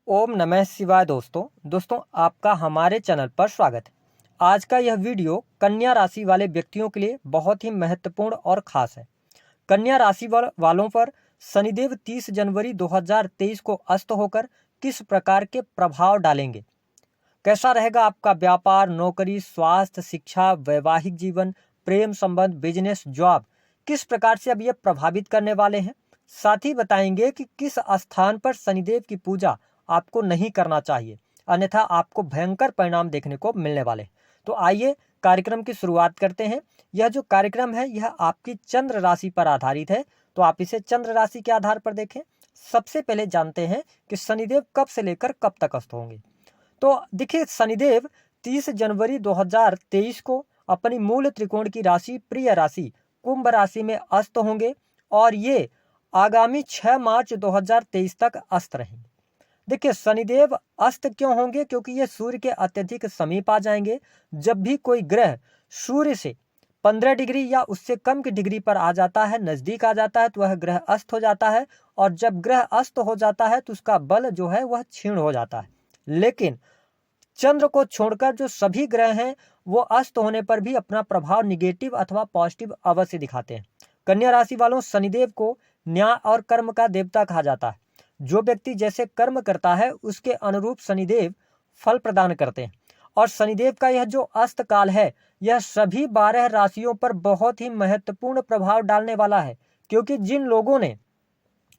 ओम नमः शिवाय। दोस्तों आपका हमारे चैनल पर स्वागत है। आज का यह वीडियो कन्या राशि वाले व्यक्तियों के लिए बहुत ही महत्वपूर्ण और खास है। कन्या राशि वालों पर शनिदेव 30 जनवरी 2023 को अस्त होकर किस प्रकार के प्रभाव डालेंगे, कैसा रहेगा आपका व्यापार, नौकरी, स्वास्थ्य, शिक्षा, वैवाहिक जीवन, प्रेम संबंध, बिजनेस, जॉब, किस प्रकार से अब ये प्रभावित करने वाले हैं। साथ ही बताएंगे कि किस स्थान पर शनिदेव की पूजा आपको नहीं करना चाहिए, अन्यथा आपको भयंकर परिणाम देखने को मिलने वाले। तो आइए कार्यक्रम की शुरुआत करते हैं। यह जो कार्यक्रम है यह आपकी चंद्र राशि पर आधारित है, तो आप इसे चंद्र राशि के आधार पर देखें। सबसे पहले जानते हैं कि शनिदेव कब से लेकर कब तक अस्त होंगे। तो देखिए, शनिदेव 30 जनवरी 2023 को अपनी मूल त्रिकोण की राशि प्रिय राशि कुंभ राशि में अस्त होंगे और ये आगामी 6 मार्च 2023 तक अस्त रहेंगे। देखिए, शनिदेव अस्त क्यों होंगे? क्योंकि ये सूर्य के अत्यधिक समीप आ जाएंगे। जब भी कोई ग्रह सूर्य से 15 डिग्री या उससे कम की डिग्री पर आ जाता है, नजदीक आ जाता है, तो वह ग्रह अस्त हो जाता है। और जब ग्रह अस्त हो जाता है तो उसका बल जो है वह क्षीण हो जाता है। लेकिन चंद्र को छोड़कर जो सभी ग्रह हैं वो अस्त होने पर भी अपना प्रभाव निगेटिव अथवा पॉजिटिव अवश्य दिखाते हैं। कन्या राशि वालों, शनिदेव को न्याय और कर्म का देवता कहा जाता है। जो व्यक्ति जैसे कर्म करता है उसके अनुरूप शनिदेव फल प्रदान करते हैं। और शनिदेव का यह जो अस्त काल है यह सभी 12 राशियों पर बहुत ही महत्वपूर्ण प्रभाव डालने वाला है। क्योंकि जिन लोगों ने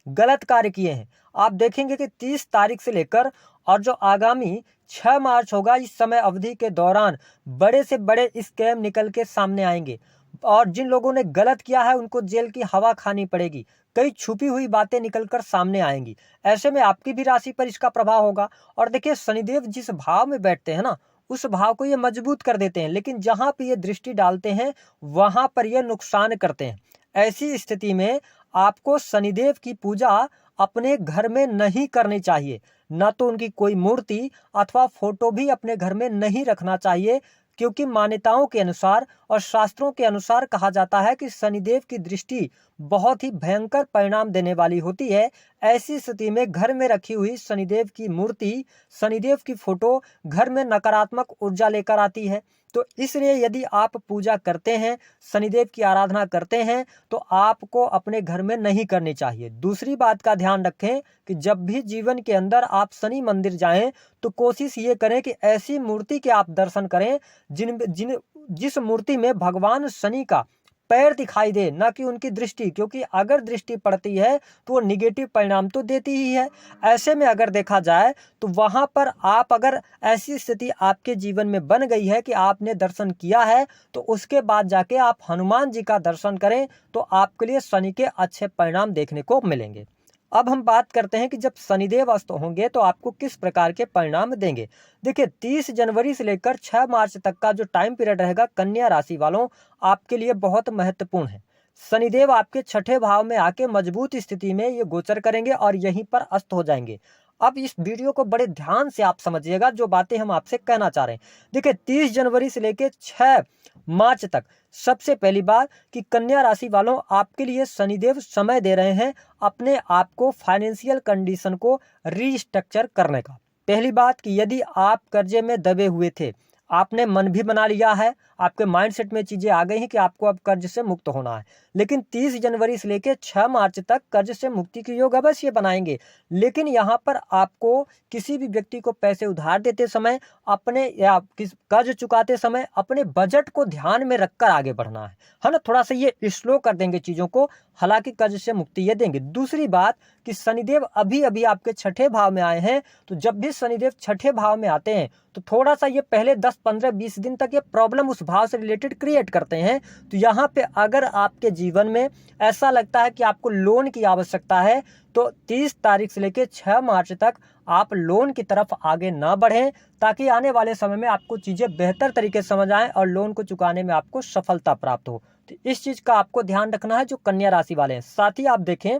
गलत कार्य किए हैं, आप देखेंगे कि 30 तारीख से लेकर और जो आगामी 6 मार्च होगा, इस समय अवधि के दौरान बड़े से बड़े स्कैम निकल के सामने आएंगे। और जिन लोगों ने गलत किया है उनको जेल की हवा खानी पड़ेगी। कई छुपी हुई बातें निकलकर सामने आएंगी। ऐसे में आपकी भी राशि पर इसका प्रभाव होगा। और देखिए, शनिदेव जिस भाव में बैठते हैं ना, उस भाव को ये मजबूत कर देते हैं, लेकिन जहां पे ये दृष्टि डालते हैं वहां पर ये नुकसान करते हैं। ऐसी स्थिति में आपको शनिदेव की पूजा अपने घर में नहीं करनी चाहिए। न तो उनकी कोई मूर्ति अथवा फोटो भी अपने घर में नहीं रखना चाहिए। क्योंकि मान्यताओं के अनुसार और शास्त्रों के अनुसार कहा जाता है कि शनिदेव की दृष्टि बहुत ही भयंकर परिणाम देने वाली होती है। ऐसी स्थिति में घर में रखी हुई शनिदेव की मूर्ति, शनिदेव की फोटो घर में नकारात्मक ऊर्जा लेकर आती है। तो इसलिए यदि आप पूजा करते हैं, शनिदेव की आराधना करते हैं, तो आपको अपने घर में नहीं करनी चाहिए। दूसरी बात का ध्यान रखें कि जब भी जीवन के अंदर आप शनि मंदिर जाएं तो कोशिश ये करें कि ऐसी मूर्ति के आप दर्शन करें जिस मूर्ति में भगवान शनि का पैर दिखाई दे, ना कि उनकी दृष्टि। क्योंकि अगर दृष्टि पड़ती है तो वो निगेटिव परिणाम तो देती ही है। ऐसे में अगर देखा जाए तो वहां पर आप, अगर ऐसी स्थिति आपके जीवन में बन गई है कि आपने दर्शन किया है, तो उसके बाद जाके आप हनुमान जी का दर्शन करें तो आपके लिए शनि के अच्छे परिणाम देखने को मिलेंगे। अब हम बात करते हैं कि जब शनिदेव अस्त होंगे तो आपको किस प्रकार के परिणाम देंगे। देखिए, 30 जनवरी से लेकर 6 मार्च तक का जो टाइम पीरियड रहेगा कन्या राशि वालों, आपके लिए बहुत महत्वपूर्ण है। शनिदेव आपके छठे भाव में आके मजबूत स्थिति में ये गोचर करेंगे और यहीं पर अस्त हो जाएंगे। अब इस वीडियो को बड़े ध्यान से आप समझिएगा जो बातें हम आपसे कहना चाह रहे हैं। देखिए, 30 जनवरी से लेकर 6 मार्च तक सबसे पहली बात कि कन्या राशि वालों, आपके लिए शनिदेव समय दे रहे हैं अपने आप को, फाइनेंशियल कंडीशन को रीस्ट्रक्चर करने का। पहली बात कि यदि आप कर्जे में दबे हुए थे, आपने मन भी बना लिया है, आपके माइंडसेट में चीजें आ गई हैं कि आपको अब कर्ज से मुक्त होना है, लेकिन 30 जनवरी से लेकर 6 मार्च तक कर्ज से मुक्ति के योग अवश्य बनाएंगे। लेकिन यहाँ पर आपको किसी भी व्यक्ति को पैसे उधार देते समय, अपने या कर्ज चुकाते समय अपने बजट को ध्यान में रखकर आगे बढ़ना है ना। थोड़ा सा ये स्लो कर देंगे चीजों को, हालांकि कर्ज से मुक्ति ये देंगे। दूसरी बात कि शनिदेव अभी अभी आपके छठे भाव में आए हैं, तो जब भी शनिदेव छठे भाव में आते हैं तो थोड़ा सा ये पहले 10, 15, 20 दिन तक ये प्रॉब्लम उस भाव से रिलेटेड क्रिएट करते हैं। तो यहाँ पे अगर आपके जीवन में ऐसा लगता है कि आपको लोन की आवश्यकता है, तो 30 तारीख से लेकर 6 मार्च तक आप लोन की तरफ आगे ना बढ़ें, ताकि आने वाले समय में आपको चीजें बेहतर तरीके से समझ आए और लोन को चुकाने में आपको सफलता प्राप्त हो। तो इस चीज का आपको ध्यान रखना है जो कन्या राशि वाले हैं। साथ ही आप देखें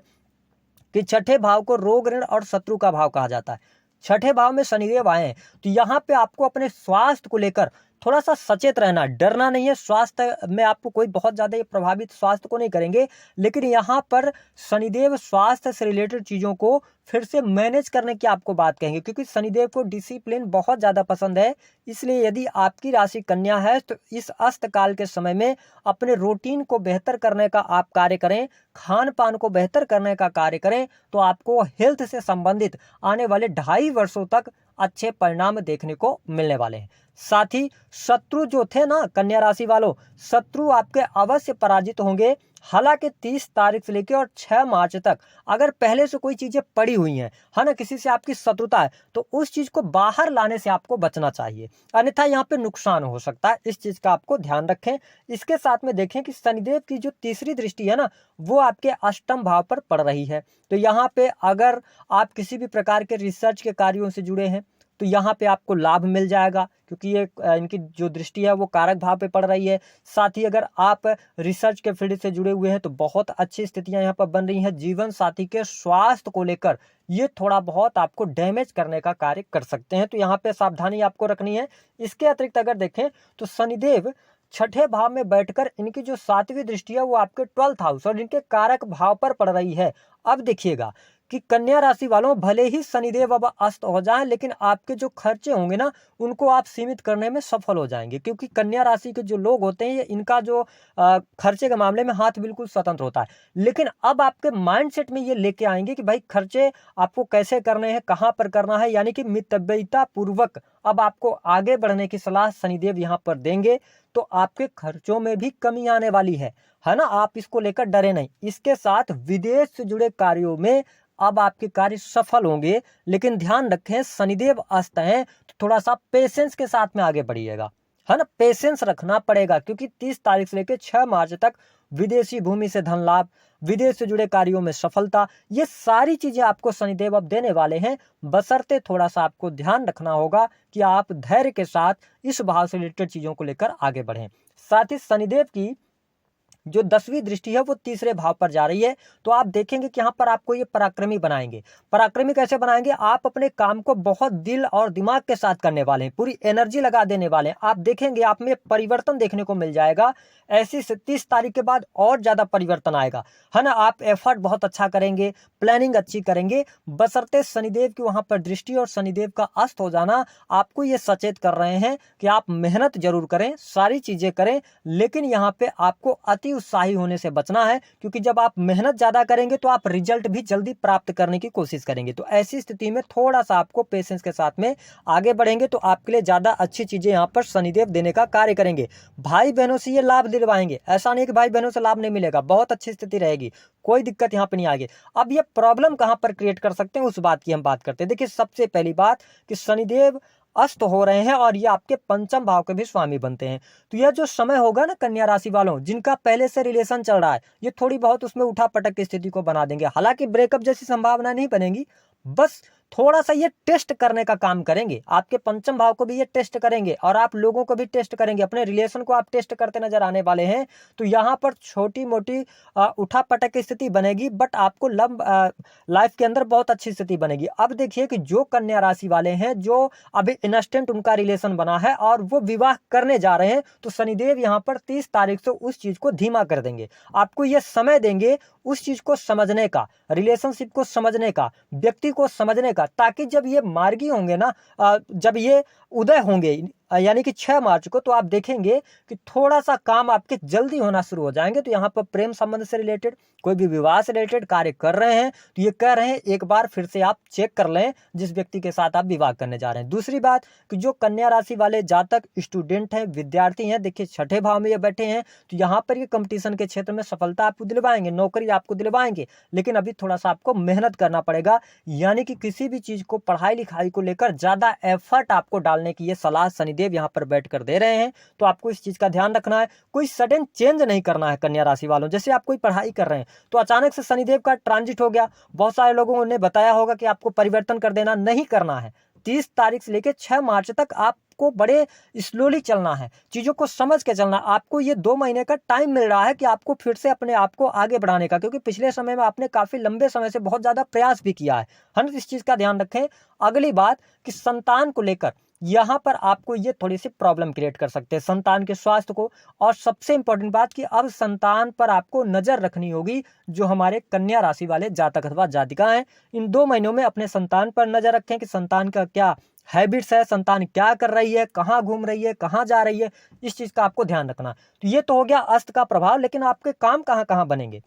कि छठे भाव को रोग, ऋण और शत्रु का भाव कहा जाता है। छठे भाव में शनिदेव आए हैं तो यहाँ पे आपको अपने स्वास्थ्य को लेकर थोड़ा सा सचेत रहना, डरना नहीं है। स्वास्थ्य में आपको कोई बहुत ज़्यादा ये प्रभावित स्वास्थ्य को नहीं करेंगे, लेकिन यहाँ पर शनिदेव स्वास्थ्य से रिलेटेड चीज़ों को फिर से मैनेज करने की आपको बात कहेंगे, क्योंकि शनिदेव को डिसिप्लिन बहुत ज़्यादा पसंद है। इसलिए यदि आपकी राशि कन्या है तो इस अस्त काल के समय में अपने रूटीन को बेहतर करने का आप कार्य करें, खान पान को बेहतर करने का कार्य करें, तो आपको हेल्थ से संबंधित आने वाले 2.5 वर्षों तक अच्छे परिणाम देखने को मिलने वाले हैं। साथ ही शत्रु जो थे ना कन्या राशि वालों, शत्रु आपके अवश्य पराजित होंगे। हालांकि 30 तारीख से लेकर और 6 मार्च तक अगर पहले से कोई चीजें पड़ी हुई हैं, है ना, किसी से आपकी शत्रुता है, तो उस चीज को बाहर लाने से आपको बचना चाहिए, अन्यथा यहाँ पे नुकसान हो सकता है। इस चीज का आपको ध्यान रखें। इसके साथ में देखें कि शनिदेव की जो तीसरी दृष्टि है ना, वो आपके अष्टम भाव पर पड़ रही है। तो यहाँ पे अगर आप किसी भी प्रकार के रिसर्च के कार्यों से जुड़े हैं तो यहाँ पे आपको लाभ मिल जाएगा, क्योंकि ये इनकी जो दृष्टि है वो कारक भाव पे पड़ रही है। साथ ही अगर आप रिसर्च के फील्ड से जुड़े हुए हैं तो बहुत अच्छी स्थितियां यहाँ पर बन रही हैं। जीवन साथी के स्वास्थ्य को लेकर ये थोड़ा बहुत आपको डैमेज करने का कार्य कर सकते हैं, तो यहाँ पे सावधानी आपको रखनी है। इसके अतिरिक्त अगर देखें तो शनिदेव छठे भाव में बैठकर इनकी जो 7वीं दृष्टि है वो आपके 12th हाउस और इनके कारक भाव पर पड़ रही है। अब देखिएगा कि कन्या राशि वालों, भले ही शनिदेव अब अस्त हो जाएं, लेकिन आपके जो खर्चे होंगे ना उनको आप सीमित करने में सफल हो जाएंगे, क्योंकि कन्या राशि के जो लोग होते हैं इनका जो खर्चे के मामले में हाथ बिल्कुल स्वतंत्र होता है। लेकिन अब आपके माइंडसेट में ये लेके आएंगे कि भाई खर्चे आपको कैसे करने हैं, कहाँ पर करना है, यानी कि मितव्ययिता पूर्वक अब आपको आगे बढ़ने की सलाह शनिदेव यहाँ पर देंगे। तो आपके खर्चों में भी कमी आने वाली है ना, आप इसको लेकर डरे नहीं। इसके साथ विदेश से जुड़े कार्यों में अब आपके कार्य सफल होंगे, लेकिन ध्यान रखें शनिदेव अस्त हैं तो थोड़ा सा पेशेंस के साथ में आगे बढ़िएगा, है ना, पेशेंस रखना पड़ेगा, क्योंकि 30 तारीख से लेकर 6 मार्च तक विदेशी भूमि से धन लाभ, विदेश से जुड़े कार्यों में सफलता, ये सारी चीजें आपको शनिदेव अब देने वाले हैं। बशर्ते थोड़ा सा आपको ध्यान रखना होगा कि आप धैर्य के साथ इस भाव से रिलेटेड चीजों को लेकर आगे बढ़ें। साथ ही शनिदेव की जो 10वीं दृष्टि है वो तीसरे भाव पर जा रही है, तो आप देखेंगे कि यहाँ पर आपको ये पराक्रमी बनाएंगे। पराक्रमी कैसे बनाएंगे? आप अपने काम को बहुत दिल और दिमाग के साथ करने वाले हैं, पूरी एनर्जी लगा देने वाले हैं। आप देखेंगे आप में परिवर्तन देखने को मिल जाएगा। ऐसी 30 तारीख के बाद और ज्यादा परिवर्तन आएगा, है ना। आप एफर्ट बहुत अच्छा करेंगे, प्लानिंग अच्छी करेंगे, बशर्ते शनिदेव की वहां पर दृष्टि और शनिदेव का अस्त हो जाना आपको ये सचेत कर रहे हैं कि आप मेहनत जरूर करें, सारी चीजें करें, लेकिन यहाँ पे आपको अति उत्साही होने से बचना है, क्योंकि जब आप मेहनत ज्यादा करेंगे तो आप रिजल्ट भी जल्दी प्राप्त करने की कोशिश करेंगे। तो ऐसी स्थिति में थोड़ा सा आपको पेशेंस के साथ में आगे बढ़ेंगे तो आपके लिए ज्यादा अच्छी चीजें यहाँ पर शनिदेव देने का कार्य करेंगे। भाई बहनों से ये लाभ दिलवाएंगे, ऐसा नहीं कि भाई बहनों से लाभ नहीं मिलेगा, बहुत अच्छी स्थिति रहेगी, कोई दिक्कत यहाँ पे नहीं आएगी। अब ये प्रॉब्लम कहाँ पर क्रिएट कर सकते हैं उस बात की हम बात करते हैं। देखिए सबसे पहली बात कि शनिदेव अस्त हो रहे हैं और ये आपके पंचम भाव के भी स्वामी बनते हैं। तो यह जो समय होगा ना कन्या राशि वालों, जिनका पहले से रिलेशन चल रहा है, ये थोड़ी बहुत उसमें उठा पटक की स्थिति को बना देंगे। हालांकि ब्रेकअप जैसी संभावना नहीं बनेगी, बस थोड़ा सा ये टेस्ट करने का काम करेंगे। आपके पंचम भाव को भी ये टेस्ट करेंगे और आप लोगों को भी टेस्ट करेंगे, अपने रिलेशन को आप टेस्ट करते नजर आने वाले हैं। तो यहाँ पर छोटी मोटी उठा पटक की स्थिति बनेगी, बट आपको लाइफ के अंदर बहुत अच्छी स्थिति बनेगी। अब देखिए कि जो कन्या राशि वाले हैं, जो अभी इंस्टेंट उनका रिलेशन बना है और वो विवाह करने जा रहे हैं, तो शनिदेव यहाँ पर 30 तारीख से उस चीज को धीमा कर देंगे। आपको ये समय देंगे उस चीज को समझने का, रिलेशनशिप को समझने का, व्यक्ति को समझने का, ताकि जब ये मार्गी होंगे ना, जब ये उदय होंगे यानी कि 6 मार्च को, तो आप देखेंगे कि थोड़ा सा काम आपके जल्दी होना शुरू हो जाएंगे। तो यहाँ पर प्रेम संबंध से रिलेटेड, कोई भी विवाह से रिलेटेड कार्य कर रहे हैं तो ये कह रहे हैं एक बार फिर से आप चेक कर लें जिस व्यक्ति के साथ आप विवाह करने जा रहे हैं। दूसरी बात कि जो कन्या राशि वाले जातक स्टूडेंट हैं, विद्यार्थी हैं, देखिए छठे भाव में ये बैठे हैं, तो यहाँ पर ये कंपटीशन के क्षेत्र में सफलता आपको दिलवाएंगे, नौकरी आपको दिलवाएंगे, लेकिन अभी थोड़ा सा आपको मेहनत करना पड़ेगा। यानी कि किसी भी चीज को, पढ़ाई लिखाई को लेकर ज्यादा एफर्ट आपको डालने की ये सलाह शनिदेव यहाँ पर बैठकर दे रहे हैं। तो आपको इस चीज का ध्यान रखना है, कोई सडन चेंज नहीं करना है कन्या राशि वालों। जैसे आप कोई पढ़ाई कर रहे हैं तो अचानक से शनिदेव का ट्रांजिट हो गया, बहुत सारे लोगों ने बताया होगा कि आपको परिवर्तन कर देना, नहीं करना है। 30 तारीख से लेकर 6 मार्च तक आपको बड़े स्लोली चलना है, चीजों को समझ के चलना। आपको ये 2 महीने का टाइम मिल रहा है कि आपको फिर से अपने आप को आगे बढ़ाने का, क्योंकि पिछले समय में आपने काफी लंबे समय से बहुत ज्यादा प्रयास भी किया है। हम इस चीज का ध्यान रखें। अगली बात कि संतान को लेकर यहाँ पर आपको ये थोड़ी सी प्रॉब्लम क्रिएट कर सकते हैं संतान के स्वास्थ्य को। और सबसे इंपॉर्टेंट बात कि अब संतान पर आपको नजर रखनी होगी। जो हमारे कन्या राशि वाले जातक अथवा जातिका हैं, इन 2 महीनों में अपने संतान पर नजर रखें कि संतान का क्या हैबिट्स है, संतान क्या कर रही है, कहाँ घूम रही है, कहाँ जा रही है, इस चीज का आपको ध्यान रखना। तो ये तो हो गया अस्त का प्रभाव, लेकिन आपके काम कहाँ कहाँ बनेंगे।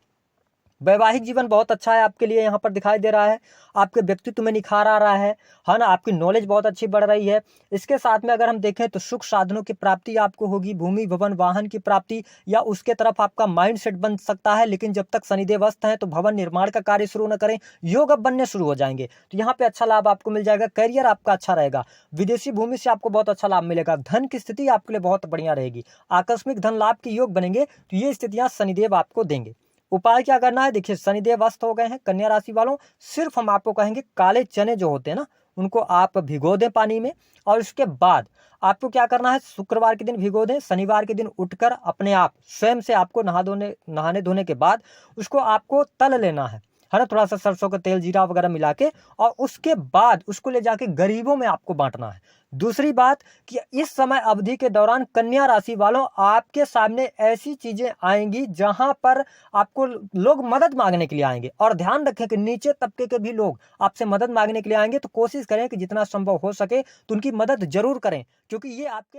वैवाहिक जीवन बहुत अच्छा है आपके लिए, यहाँ पर दिखाई दे रहा है। आपके व्यक्तित्व में निखार आ रहा है ना। आपकी नॉलेज बहुत अच्छी बढ़ रही है। इसके साथ में अगर हम देखें तो सुख साधनों की प्राप्ति आपको होगी, भूमि भवन वाहन की प्राप्ति या उसके तरफ आपका माइंड सेट बन सकता है। लेकिन जब तक शनिदेव अस्त है तो भवन निर्माण का कार्य शुरू न करें, योग अब बनने शुरू हो जाएंगे। तो यहाँ पे अच्छा लाभ आपको मिल जाएगा। करियर आपका अच्छा रहेगा, विदेशी भूमि से आपको बहुत अच्छा लाभ मिलेगा। धन की स्थिति आपके लिए बहुत बढ़िया रहेगी, आकस्मिक धन लाभ के योग बनेंगे। तो ये स्थितियां शनिदेव आपको देंगे। उपाय क्या करना है, देखिए शनिदेव अस्त हो गए हैं कन्या राशि वालों, सिर्फ हम आपको कहेंगे काले चने जो होते हैं ना, उनको आप भिगो दें पानी में। और उसके बाद आपको क्या करना है, शुक्रवार के दिन भिगो दें, शनिवार के दिन उठकर अपने आप स्वयं से आपको नहाने धोने के बाद उसको आपको तल लेना है ना, थोड़ा सा सरसों का तेल जीरा वगैरह मिला के। और उसके बाद उसको ले जाके गरीबों में आपको बांटना है। दूसरी बात कि इस समय अवधि के दौरान कन्या राशि वालों आपके सामने ऐसी चीजें आएंगी जहां पर आपको लोग मदद मांगने के लिए आएंगे। और ध्यान रखें कि नीचे तबके के भी लोग आपसे मदद मांगने के लिए आएंगे, तो कोशिश करें कि जितना संभव हो सके तो उनकी मदद जरूर करें, क्योंकि ये आपके